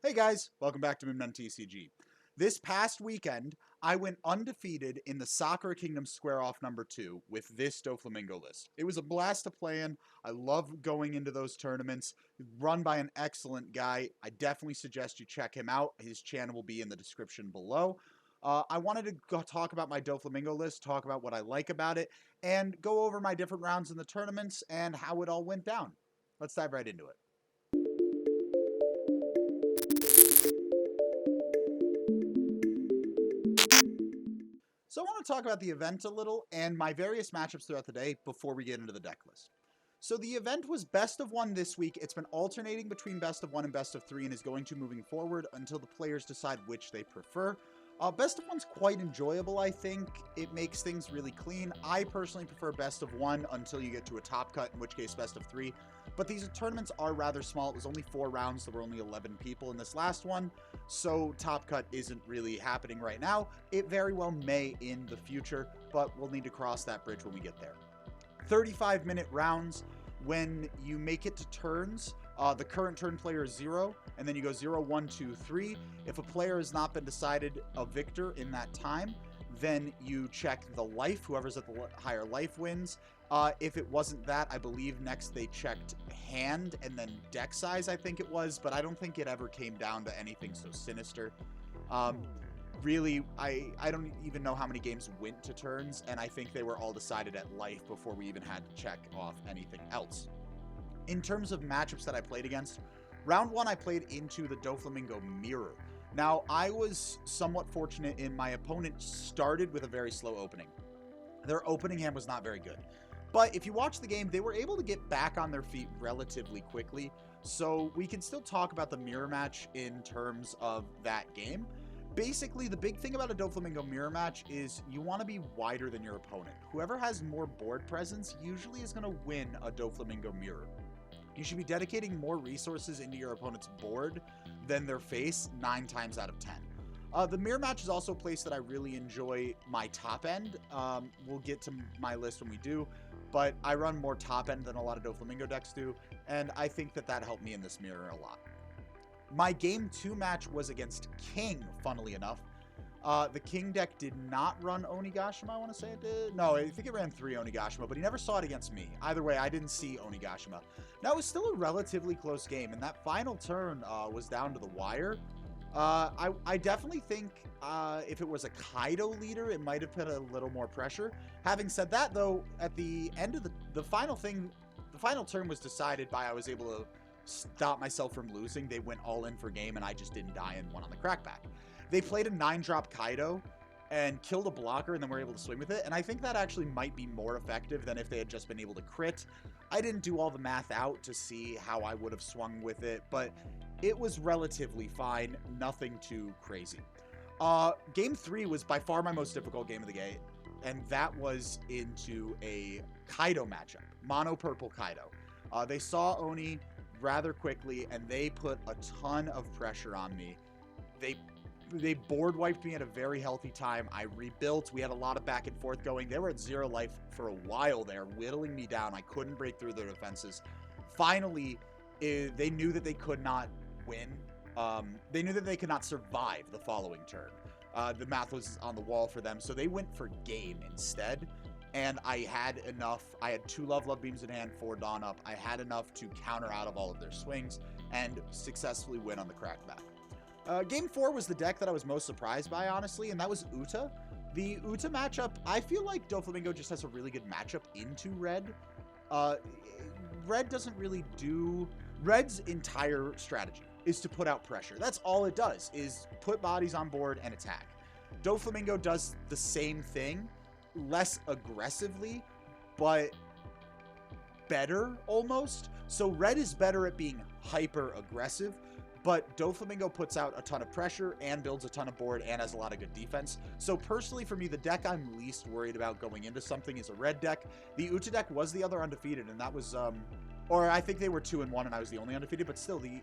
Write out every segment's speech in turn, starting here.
Hey guys, welcome back to Moonmen TCG. This past weekend, I went undefeated in the Sakura Kingdom Square Off number 2 with this Doflamingo list. It was a blast to play in. I love going into those tournaments, run by an excellent guy. I definitely suggest you check him out. His channel will be in the description below. I wanted to talk about my Doflamingo list, talk about what I like about it, and go over my different rounds in the tournaments and how it all went down. Let's dive right into it. So I want to talk about the event a little and my various matchups throughout the day before we get into the deck list. So the event was best of 1 this week. It's been alternating between best of 1 and best of 3 and is going to moving forward until the players decide which they prefer. Best of 1's quite enjoyable, I think. It makes things really clean. I personally prefer best of 1 until you get to a top cut, in which case best of 3. But these tournaments are rather small. It was only 4 rounds. There were only 11 people in this last one. So top cut isn't really happening right now. It very well may in the future, but we'll need to cross that bridge when we get there. 35-minute rounds. When you make it to turns, the current turn player is 0, and then you go 0, 1, 2, 3. If a player has not been decided a victor in that time, then you check the life. Whoever's at the higher life wins. If it wasn't that, I believe next they checked hand and then deck size, I think it was, but I don't think it ever came down to anything so sinister. Really, I don't even know how many games went to turns, and I think they were all decided at life before we even had to check off anything else. In terms of matchups that I played against, round 1 I played into the Doflamingo Mirror. Now, I was somewhat fortunate in my opponent started with a very slow opening. Their opening hand was not very good. But if you watch the game, they were able to get back on their feet relatively quickly, so we can still talk about the mirror match in terms of that game. Basically, the big thing about a Doflamingo mirror match is you want to be wider than your opponent. Whoever has more board presence usually is going to win a Doflamingo mirror. You should be dedicating more resources into your opponent's board than their face 9 times out of 10. The mirror match is also a place that I really enjoy my top end. We'll get to my list when we do, but I run more top end than a lot of Doflamingo decks do, and I think that helped me in this mirror a lot. My game 2 match was against King, funnily enough. The King deck did not run Onigashima, I want to say it did. No, I think it ran 3 Onigashima, but he never saw it against me. Either way, I didn't see Onigashima. Now, it was still a relatively close game, and that final turn was down to the wire. I definitely think if it was a Kaido leader, it might have put a little more pressure. Having said that, though, at the end of the final turn was decided by I was able to stop myself from losing. They went all in for game, and I just didn't die and won on the crackback. They played a 9-drop Kaido and killed a blocker, and then were able to swing with it, and I think that actually might be more effective than if they had just been able to crit. I didn't do all the math out to see how I would have swung with it, but it was relatively fine, nothing too crazy. Game 3 was by far my most difficult game of the game, and that was into a Kaido matchup, mono purple Kaido. They saw Oni rather quickly, and they put a ton of pressure on me. They board wiped me at a very healthy time. I rebuilt. We had a lot of back and forth going. They were at 0 life for a while there, whittling me down. I couldn't break through their defenses. Finally, they knew that they could not win. They knew that they could not survive the following turn. The math was on the wall for them, so they went for game instead. And I had enough. I had 2 Love Beams in hand, 4 Dawn Up. I had enough to counter out of all of their swings and successfully win on the crackback. Game 4 was the deck that I was most surprised by, honestly, and that was Uta. The Uta matchup, I feel like Doflamingo just has a really good matchup into Red. Red doesn't really do... Red's entire strategy is to put out pressure. That's all it does, is put bodies on board and attack. Doflamingo does the same thing, less aggressively, but better, almost. So Red is better at being hyper-aggressive, but Doflamingo puts out a ton of pressure and builds a ton of board and has a lot of good defense. So personally for me, the deck I'm least worried about going into something is a red deck. The Uta deck was the other undefeated, and that was, or I think they were 2-1 and I was the only undefeated, but still, the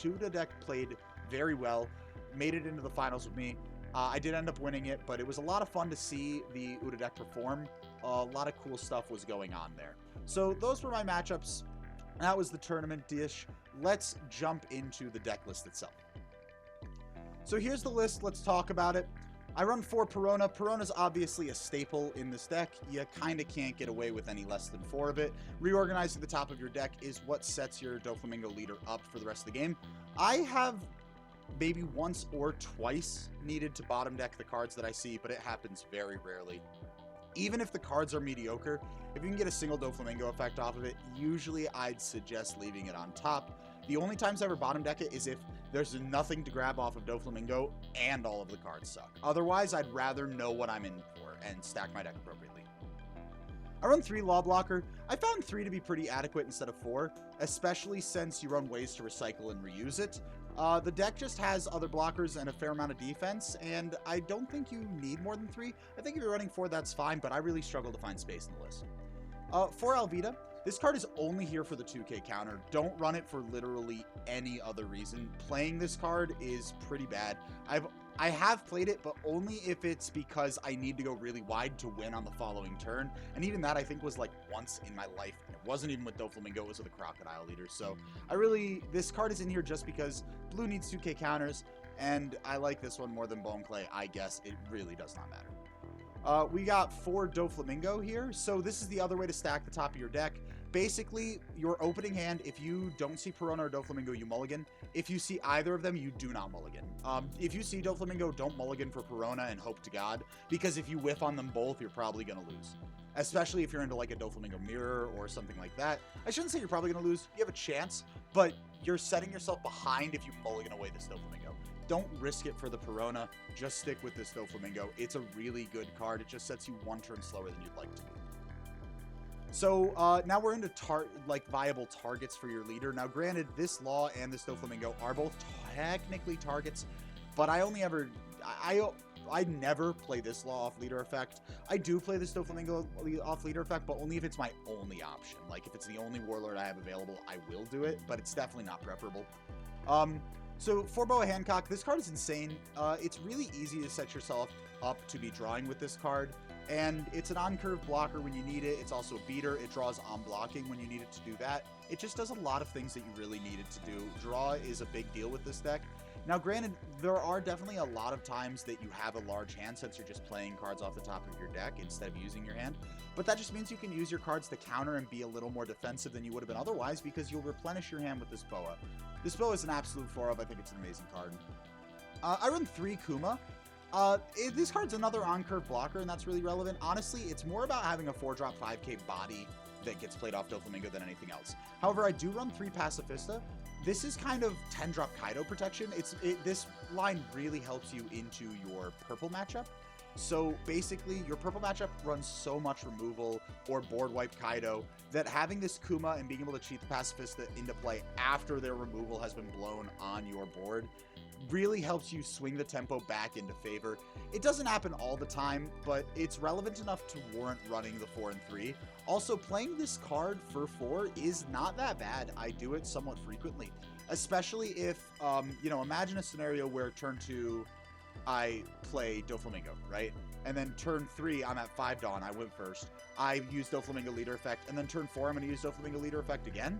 Uta deck played very well, made it into the finals with me. I did end up winning it, but it was a lot of fun to see the Uta deck perform. A lot of cool stuff was going on there. So those were my matchups. That was the tournament dish. Let's jump into the deck list itself. So here's the list. Let's talk about it. I run 4 Perona. Perona's obviously a staple in this deck. You kind of can't get away with any less than 4 of it. Reorganizing the top of your deck is what sets your Doflamingo leader up for the rest of the game. I have maybe once or twice needed to bottom deck the cards that I see, but it happens very rarely. Even if the cards are mediocre, if you can get a single Doflamingo effect off of it, usually I'd suggest leaving it on top. The only times I ever bottom deck it is if there's nothing to grab off of Doflamingo and all of the cards suck. Otherwise, I'd rather know what I'm in for and stack my deck appropriately. I run 3 Law Blocker. I found 3 to be pretty adequate instead of 4, especially since you run ways to recycle and reuse it. The deck just has other blockers and a fair amount of defense, and I don't think you need more than 3. I think if you're running 4, that's fine, but I really struggle to find space in the list. 4 Alvida. This card is only here for the 2k counter. Don't run it for literally any other reason. Playing this card is pretty bad. I have played it, but only if it's because I need to go really wide to win on the following turn. And even that, I think, was like once in my life. And it wasn't even with Doflamingo, it was with the Crocodile Leader. So this card is in here just because blue needs 2k counters, and I like this one more than Bone Clay. I guess it really does not matter. We got 4 Doflamingo here. So this is the other way to stack the top of your deck. Basically, your opening hand, if you don't see Perona or Doflamingo, you mulligan. If you see either of them, you do not mulligan. If you see Doflamingo, don't mulligan for Perona and hope to God, because if you whiff on them both, you're probably going to lose. Especially if you're into like a Doflamingo mirror or something like that. I shouldn't say you're probably going to lose. You have a chance, but you're setting yourself behind if you mulligan away this Doflamingo. Don't risk it for the Perona. Just stick with this Doflamingo. It's a really good card. It just sets you 1 turn slower than you'd like to. So now we're into viable targets for your leader. Now, granted, this Law and this Doflamingo are both technically targets, but I never play this Law off leader effect. I do play this Doflamingo off leader effect, but only if it's my only option. Like, if it's the only Warlord I have available, I will do it, but it's definitely not preferable. So, for Boa Hancock, this card is insane. It's really easy to set yourself up to be drawing with this card, and it's an on-curve blocker when you need it. It's also a beater. It draws on blocking when you need it to do that. It just does a lot of things that you really need it to do. Draw is a big deal with this deck. Now, granted, there are definitely a lot of times that you have a large hand since you're just playing cards off the top of your deck instead of using your hand. But that just means you can use your cards to counter and be a little more defensive than you would have been otherwise, because you'll replenish your hand with this Boa. This Boa is an absolute 4-of. I think it's an amazing card. I run 3 Kuma. This card's another on-curve blocker, and that's really relevant. Honestly, it's more about having a 4-drop 5k body that gets played off Doflamingo than anything else. However, I do run 3 Pacifista. This is kind of 10-drop Kaido protection. This line really helps you into your purple matchup. So basically, your purple matchup runs so much removal or board wipe Kaido that having this Kuma and being able to cheat the Pacifista into play after their removal has been blown on your board really helps you swing the tempo back into favor. It doesn't happen all the time, but it's relevant enough to warrant running the 4 and 3. Also, playing this card for 4 is not that bad. I do it somewhat frequently, especially if, imagine a scenario where turn 2, I play Doflamingo, right? And then turn 3, I'm at 5 Dawn, I went first. I use Doflamingo leader effect, and then turn 4, I'm going to use Doflamingo leader effect again.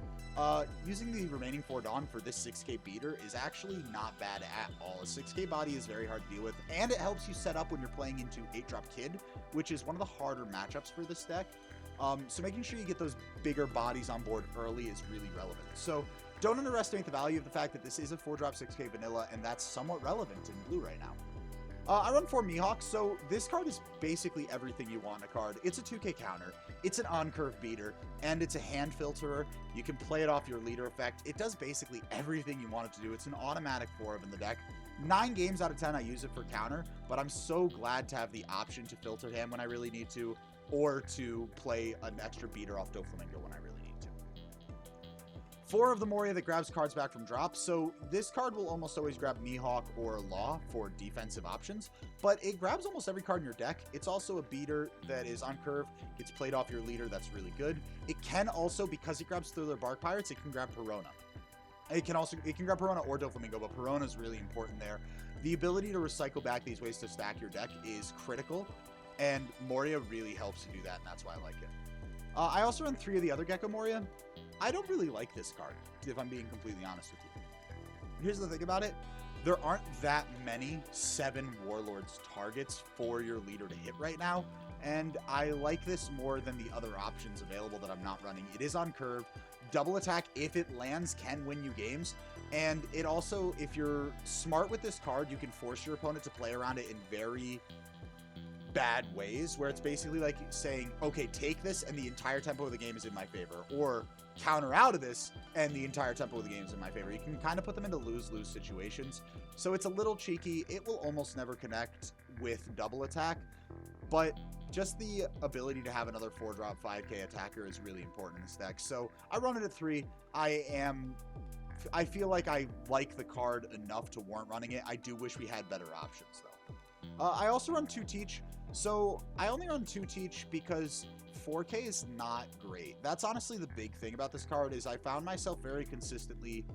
Using the remaining 4 Dawn for this 6k beater is actually not bad at all. A 6k body is very hard to deal with, and it helps you set up when you're playing into 8-drop Kid, which is one of the harder matchups for this deck. So making sure you get those bigger bodies on board early is really relevant. So don't underestimate the value of the fact that this is a 4-drop 6k vanilla, and that's somewhat relevant in blue right now. I run 4 Mihawk, so this card is basically everything you want in a card. It's a 2k counter, it's an on-curve beater, and it's a hand filterer. You can play it off your leader effect. It does basically everything you want it to do. It's an automatic 4-of in the deck. 9 games out of 10 I use it for counter, but I'm so glad to have the option to filter hand when I really need to, or to play an extra beater off Doflamingo when I really need to. 4 of the Moria that grabs cards back from drop, so this card will almost always grab Mihawk or Law for defensive options, but it grabs almost every card in your deck. It's also a beater that is on curve, gets played off your leader, that's really good. It can also, because it grabs Thriller Bark Pirates, it can grab Perona. It can grab Perona or Doflamingo, but Perona is really important there. The ability to recycle back these ways to stack your deck is critical, and Moria really helps you do that, and that's why I like it. I also run 3 of the other Gecko Moria. I don't really like this card, if I'm being completely honest with you. Here's the thing about it. There aren't that many 7 Warlords targets for your leader to hit right now, and I like this more than the other options available that I'm not running. It is on curve. Double attack, if it lands, can win you games, and it also, if you're smart with this card, you can force your opponent to play around it in very bad ways, where it's basically like saying, okay, take this and the entire tempo of the game is in my favor, or counter out of this and the entire tempo of the game is in my favor. You can kind of put them into lose-lose situations. So it's a little cheeky. It will almost never connect with double attack, but just the ability to have another 4-drop 5k attacker is really important in this deck. So I run it at 3. I feel like I like the card enough to warrant running it. I do wish we had better options though. I also run 2 Teach. So I only run 2 Teach because 4K is not great. That's honestly the big thing about this card, is I found myself very consistently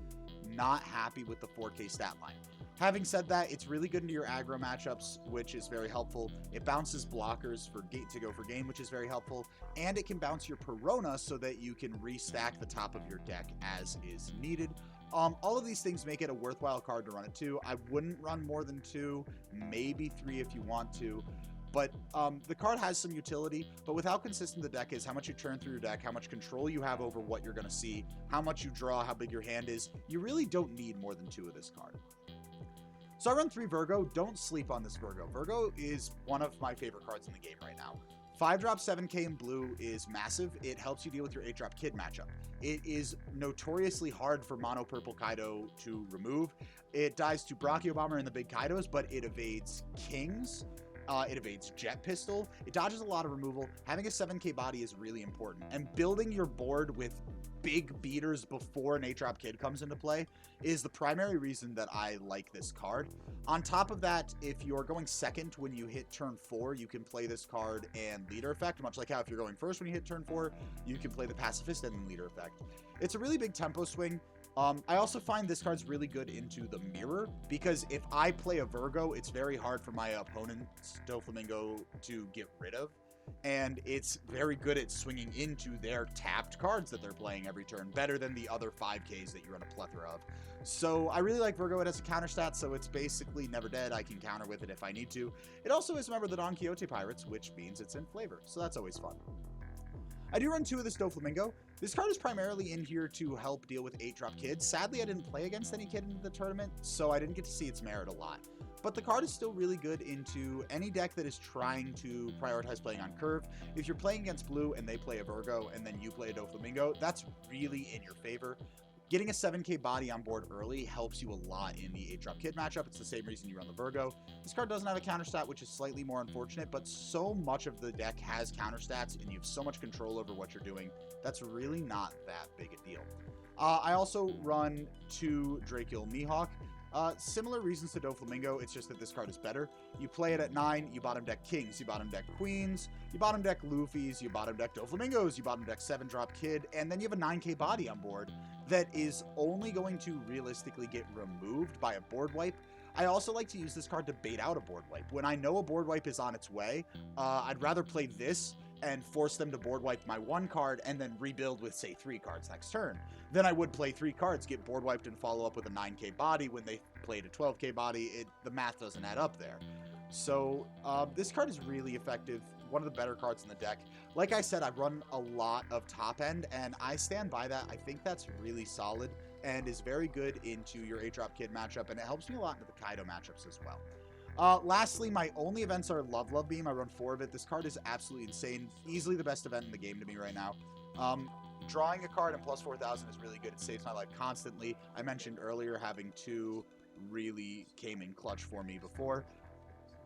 not happy with the 4K stat line. Having said that, it's really good into your aggro matchups, which is very helpful. It bounces blockers to go for game, which is very helpful. And it can bounce your Perona so that you can restack the top of your deck as is needed. All of these things make it a worthwhile card to run at 2. I wouldn't run more than 2, maybe 3 if you want to. But the card has some utility, but with how consistent the deck is, how much you churn through your deck, how much control you have over what you're going to see, how much you draw, how big your hand is, you really don't need more than 2 of this card. So I run 3 Virgo. Don't sleep on this Virgo. Virgo is one of my favorite cards in the game right now. 5-drop 7k in blue is massive. It helps you deal with your 8-drop Kid matchup. It is notoriously hard for mono purple Kaido to remove. It dies to Brachio Bomber and the big Kaidos, but it evades Kings. It evades Jet Pistol. It dodges a lot of removal. Having a 7k body is really important. And building your board with big beaters before an 8-drop Kid comes into play is the primary reason that I like this card. On top of that, if you're going second when you hit turn 4, you can play this card and leader effect, much like how if you're going first when you hit turn 4, you can play the pacifist and leader effect. It's a really big tempo swing. I also find this card's really good into the mirror, because if I play a Virgo, it's very hard for my opponent's Doflamingo to get rid of, and it's very good at swinging into their tapped cards that they're playing every turn, better than the other 5Ks that you run a plethora of. So I really like Virgo. It has a counter stat, so it's basically never dead. I can counter with it if I need to. It also is a member of the Don Quixote Pirates, which means it's in flavor, so that's always fun. I do run 2 of this Doflamingo. This card is primarily in here to help deal with 8-drop Kids. Sadly, I didn't play against any Kid in the tournament, so I didn't get to see its merit a lot. But the card is still really good into any deck that is trying to prioritize playing on curve. If you're playing against blue and they play a Virgo and then you play a Doflamingo, that's really in your favor. Getting a 7k body on board early helps you a lot in the 8-drop Kid matchup. It's the same reason you run the Virgo. This card doesn't have a counter stat, which is slightly more unfortunate, but so much of the deck has counter stats and you have so much control over what you're doing, that's really not that big a deal. I also run 2 Drakeul Mihawk. Similar reasons to Doflamingo, it's just that this card is better. You play it at 9, you bottom deck Kings, you bottom deck Queens, you bottom deck Luffy's, you bottom deck Doflamingos, you bottom deck 7-drop Kid, and then you have a 9k body on board that is only going to realistically get removed by a board wipe. I also like to use this card to bait out a board wipe. When I know a board wipe is on its way, I'd rather play this and force them to board wipe my 1 card and then rebuild with, say, 3 cards next turn. Then I would play 3 cards, get board wiped, and follow up with a 9k body when they played a 12k body. The math doesn't add up there. So this card is really effective, one of the better cards in the deck. Like I said, I've run a lot of top end, and I stand by that. I think that's really solid and is very good into your 8-drop Kid matchup, and it helps me a lot into the Kaido matchups as well. Lastly, my only events are Love Beam. I run 4 of it. This card is absolutely insane. Easily the best event in the game to me right now. Drawing a card and plus 4,000 is really good. It saves my life constantly. I mentioned earlier having 2 really came in clutch for me before.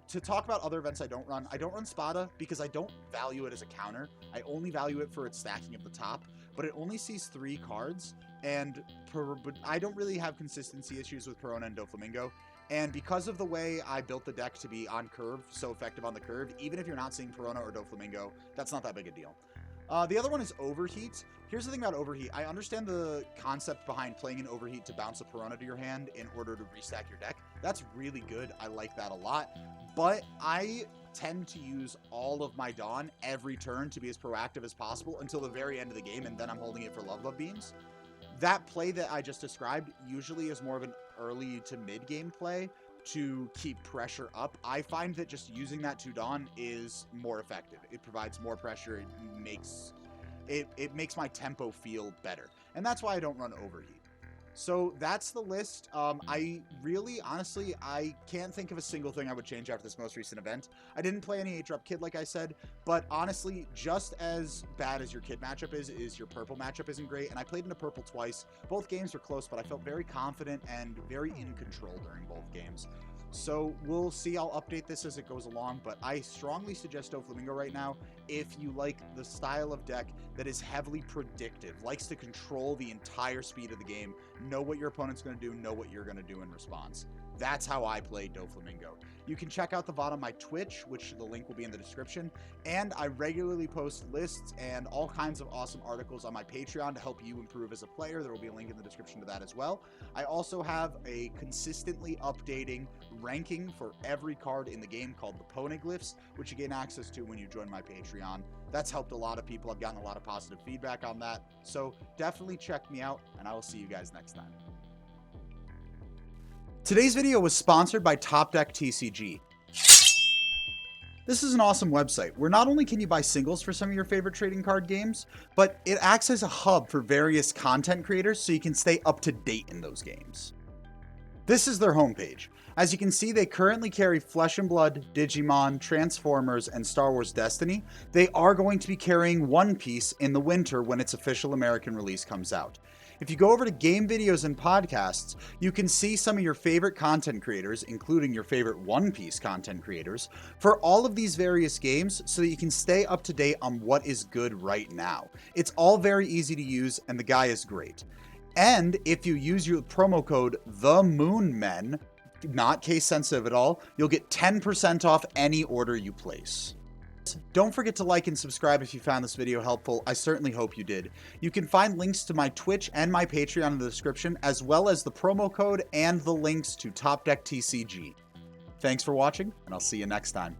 To talk about other events I don't run Spada because I don't value it as a counter. I only value it for its stacking of the top, but it only sees 3 cards, and I don't really have consistency issues with Perona and Doflamingo. And because of the way I built the deck to be on curve, so effective on the curve, even if you're not seeing Perona or Doflamingo, that's not that big a deal. The other one is Overheat. Here's the thing about Overheat. I understand the concept behind playing an Overheat to bounce a Perona to your hand in order to restack your deck. That's really good. I like that a lot. But I tend to use all of my Dawn every turn to be as proactive as possible until the very end of the game, and then I'm holding it for Love Beams. That play that I just described usually is more of an early to mid-game play to keep pressure up. I find that just using that 2 Dawn is more effective. It provides more pressure. It makes my tempo feel better. And that's why I don't run Overheat. So that's the list. I really, honestly, I can't think of a single thing I would change after this most recent event. I didn't play any 8-drop Kid, like I said, but honestly, just as bad as your Kid matchup is your purple matchup isn't great, and I played into purple twice. Both games were close, but I felt very confident and very in control during both games. So we'll see. I'll update this as it goes along, but I strongly suggest Doflamingo right now if you like the style of deck that is heavily predictive, likes to control the entire speed of the game, know what your opponent's going to do, know what you're going to do in response. That's how I play Doflamingo. You can check out the VOD on my Twitch, which the link will be in the description, and I regularly post lists and all kinds of awesome articles on my Patreon to help you improve as a player. There will be a link in the description to that as well. I also have a consistently updating ranking for every card in the game called the Poneglyphs, which you gain access to when you join my Patreon. That's helped a lot of people. I've gotten a lot of positive feedback on that, so definitely check me out, and I will see you guys next time. Today's video was sponsored by Top Deck TCG. This is an awesome website where not only can you buy singles for some of your favorite trading card games, but it acts as a hub for various content creators so you can stay up to date in those games. This is their homepage. As you can see, they currently carry Flesh and Blood, Digimon, Transformers, and Star Wars Destiny. They are going to be carrying One Piece in the winter when its official American release comes out. If you go over to game videos and podcasts, you can see some of your favorite content creators, including your favorite One Piece content creators, for all of these various games so that you can stay up to date on what is good right now. It's all very easy to use, and the guy is great. And if you use your promo code TheMoonmen, not case sensitive at all, you'll get 10% off any order you place. Don't forget to like and subscribe if you found this video helpful. I certainly hope you did. You can find links to my Twitch and my Patreon in the description, as well as the promo code and the links to Top Deck TCG. Thanks for watching, and I'll see you next time.